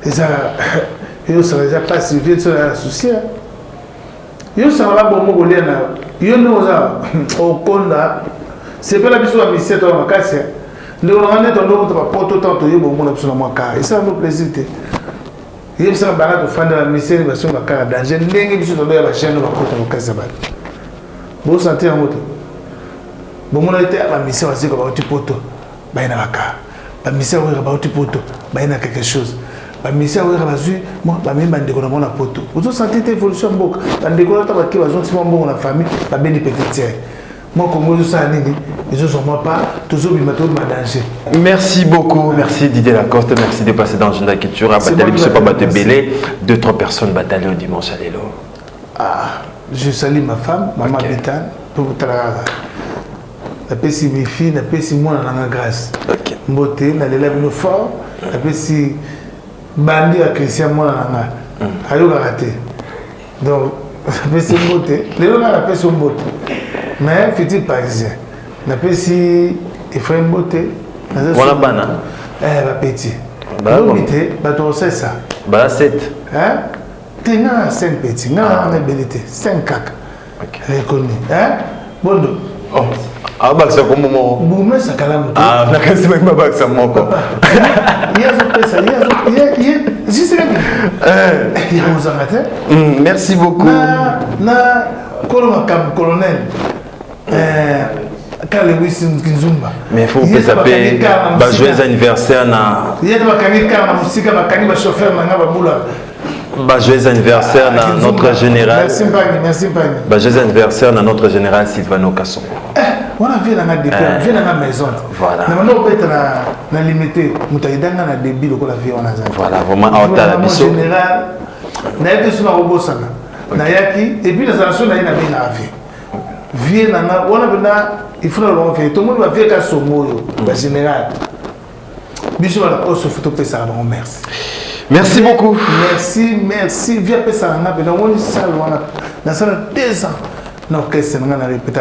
et ça, il ne déjà pas si vite sur la souci. Il ne sera pas bon mongolien. Il ne nous a au Konda. C'est pas la mission à Misset ou à Makasse. Le Rwanda est un autre porte autant de bon monde absolument car. Et ça nous plaisir. Il y a un balade de fan de la mission de la car danger. N'engue biso de la chaîne de la côte au Kazabat. Vous sentez en moto. Bon, on a été à la mission aussi comme un poto. Bah, il y a un cas. La mission où il y a un poto. Bah, il y a quelque chose. La mission où il y a un poto. Moi, bah, même des grands la poto. Vous sentez cette évolution beaucoup. Dans des grands temps, qui va jouer un bon la famille, la belle petite. Moi, comme je sais, ils ne sont pas tous les bateaux de danger. Merci beaucoup. Merci Didier Lacoste. Merci de passer dans une culture. À Bataille, je ne sais pas battre belé. 2-3 personnes bataillées au dimanche à l'élo. Ah. Je salue ma femme, maman Bétane, pour la pessi mes filles, la pessi moi dans la grâce. Mboté, la lèvre nous fort, la pessi bandi à Christian moi dans la ayo raté. Donc, la pessi mboté, les gens la pessi mboté. Mais petit parisien, la pessi Ephraim mboté. Voilà bana. La petit. L'homité, bah tu sais ça. Bah 7. Hein? Tu as 5 petits, tu as 5 cacs. Reconnu. Hein? Bon, ah, bah, c'est comme moi. Boumé, ça calme. Ah, c'est même pas que ça me manque. Il y a ça, il y a juste il y a merci beaucoup. Colonel. Mais il faut que ça paye. Joyeux anniversaire. Il y a des chauffeurs. Bah, joyeux anniversaire à notre général. Merci Mpani, merci Mpani. Bah, joyeux anniversaire à notre général Sylvano Kasson. On a vu dans la depuis, dans la maison. Voilà. Maintenant, on peut être dans limité. Nous avons dans la débit de la vie on a. Voilà, vraiment à la biso. Général, na été sur la robosana. Na yaki et puis les relations na ina bien la vie. Vie na on a bena il faut le faire. Tout le monde va faire qu'à son mot le général. Biso la pose photo pesa na merci. Merci beaucoup. Merci. Viens pesa na bena on salle na salle 2 ans. Non, qu'est-ce que nous répété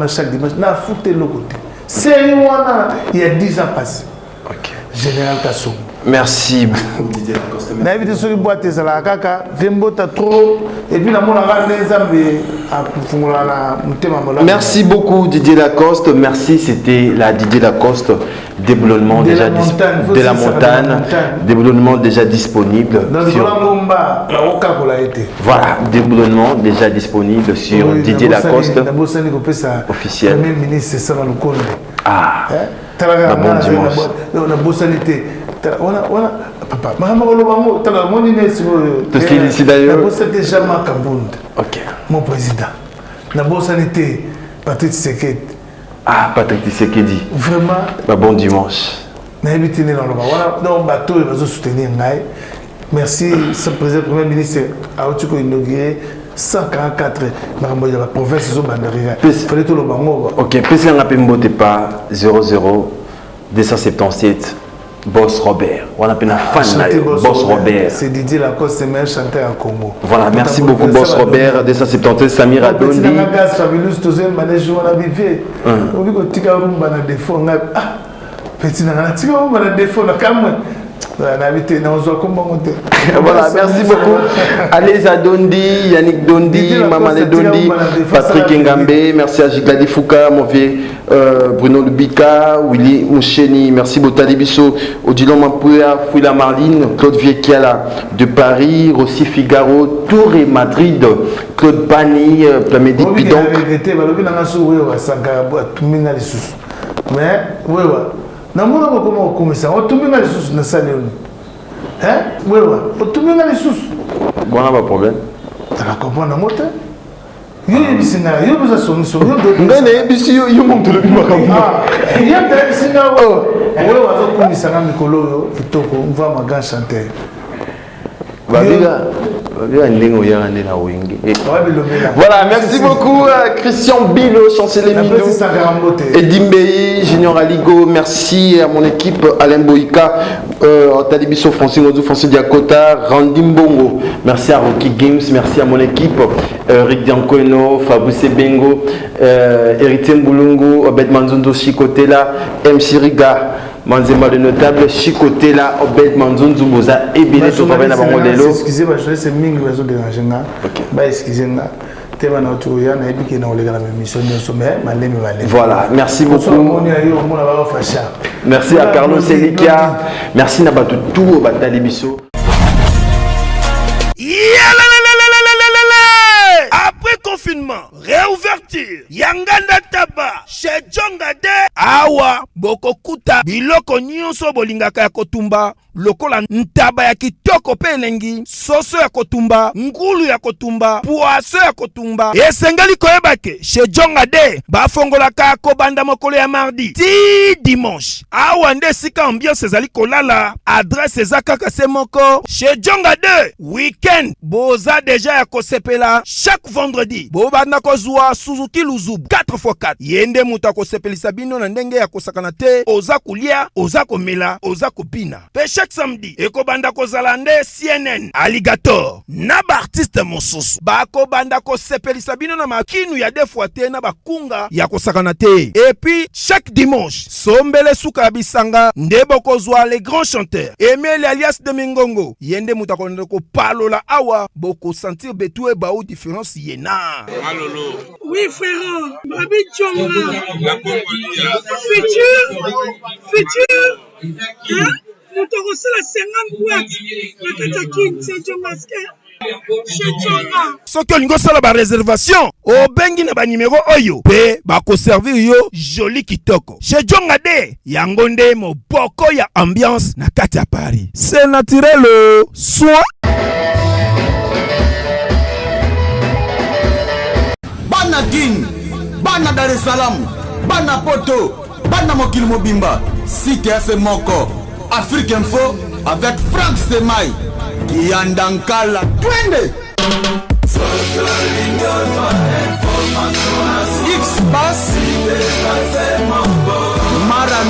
chaque dimanche, na fouté le côté. C'est il y a 10 ans passé. Ok. Général Kasson. Merci. Na évité sur les boîtes de la kaka, vembota trop et puis la mona va les ambi à fungula la mutema mola. Merci beaucoup Didier Lacoste. Merci, c'était la Didier Lacoste déboulonnement de la montagne, déboulonnement déjà disponible. Voilà, déboulonnement déjà disponible sur Didier Lacoste officiel. Premier ministre c'est Ah. La bon dimanche. On a bossalité. Papa, ici d'ailleurs. Ok. Mon président. La bossalité, Patrick Tshisekedi. Ah, Patrick Tshisekedi. Vraiment. Bon dimanche. Merci, ce président, premier ministre, a inauguré 144 la province de fallait tout le bango. Ok, puisque on a pas pas 00 277 Boss Robert. On a pas fan Boss Robert. C'est Didier Lacoste, c'est meilleur chanteur à Congo. Voilà, merci beaucoup Boss Robert 277 Samir Adondi. On a gaz fabuleux tous les manèges on a vivé. On dit que tika rumba na défaut ah petit na tika rumba na défaut na kamwe. Voilà, merci beaucoup. Allez Adondi, Yannick Dondi, Mamane Dondi, Patrick Ngambe, merci à Jigladi Fouka, mon vieux Bruno Lubika, Willy Moucheni, merci Botali Bisso, Odilon Mapouya, Fouila Marline, Claude Viekiala de Paris, Rossi Figaro, Tour et Madrid, Claude Bani, Plamedi Pidon. Mais, oui, namona comment commencer on tombe dans les sous na salle oui on tombe dans les sous bon pas problème tu vas comprendre moto yo bisina yo beza solution yo ngane bisi yo monte le bimaka il y a des bisina oui wazo komisa na mikolo yo kitoko on va ma grand chanteur Voilà, merci beaucoup Christian Bilo, chancelier Mino, Edimbei, Junior Aligo, merci à mon équipe Alain Boïka, Talibiso, Francine Odou, Francine Diakota, Randy Mbongo, merci à Rocky Games, merci à mon équipe Rick Diancoeno, Fabrice Bengo, Héritier Mboulungu, Obed Manzundo Chikotela, MC Riga. Manzema le notable Chikotela, Obed Manzunzu Boza et Bilé to travailler na bango lelo. Excusez-moi, je laisse mingi bazo déranger nga. Ba excusez-moi. Tema na otu ya na ebiki na olega na mission de sommet, malemi. Voilà, merci beaucoup. Merci à Carlos Elikia. Merci na batu tout batali biso. Après confinement, réouverture, Yanganda Taba, chez Djongade, Awa, Bokokuta, Biloko Nyonso Bolingaka ya Kotumba, lokola ntaba ya kitoko pe elengi, soso ya kotumba, ngulu ya kotumba, poaso ya kotumba. Esengeli koyebake, chez Djongade, bafongolaka kobanda mokolo ya mardi, ti dimanche. Awa nde sika ambiance ezali kolala, adresse ezaka se moko, chez Djongade, weekend, boza deja ya kosepela, chaque vendredi, bobanda kozwa Suzuki Luzubu, 4x4. Yende muta kosepelisa bino na ndenge ya kosakana te, oza kulia, oza komela, oza kopina. Pe chaque samedi, ekobanda kozala nde CNN, Alligator, na ba artiste mosusu. Bako banda kosepelisa bino na makinu ya defuate na bakunga ya kosakana te. Et puis, chaque dimanche, sombele suka bisanga, ndebo kozwa les grands chanteurs. Emile alias de Mingongo, yende muta ko palola awa, boko sentir betue baou différence yena. Malolo. Oui, frère, Babi Djonga. Futur. Hein? Nous t'avons reçu la 50 boîtes. La Katakin, c'est Djongaske. Soki olingo sala ba réservation obengi na ba numéro oyo pe ba ko servir yo joli kitoko chez Djongade yango nde moboko ya ambiance na kati ya Paris c'est naturel soit bana Guine, bana Dar es Salaam, bana Poto, bana Mokili Mobimba, site FM Moko, Afrique Info avec Frank Stemai, Kiandankala, twende. X-Bass, Mara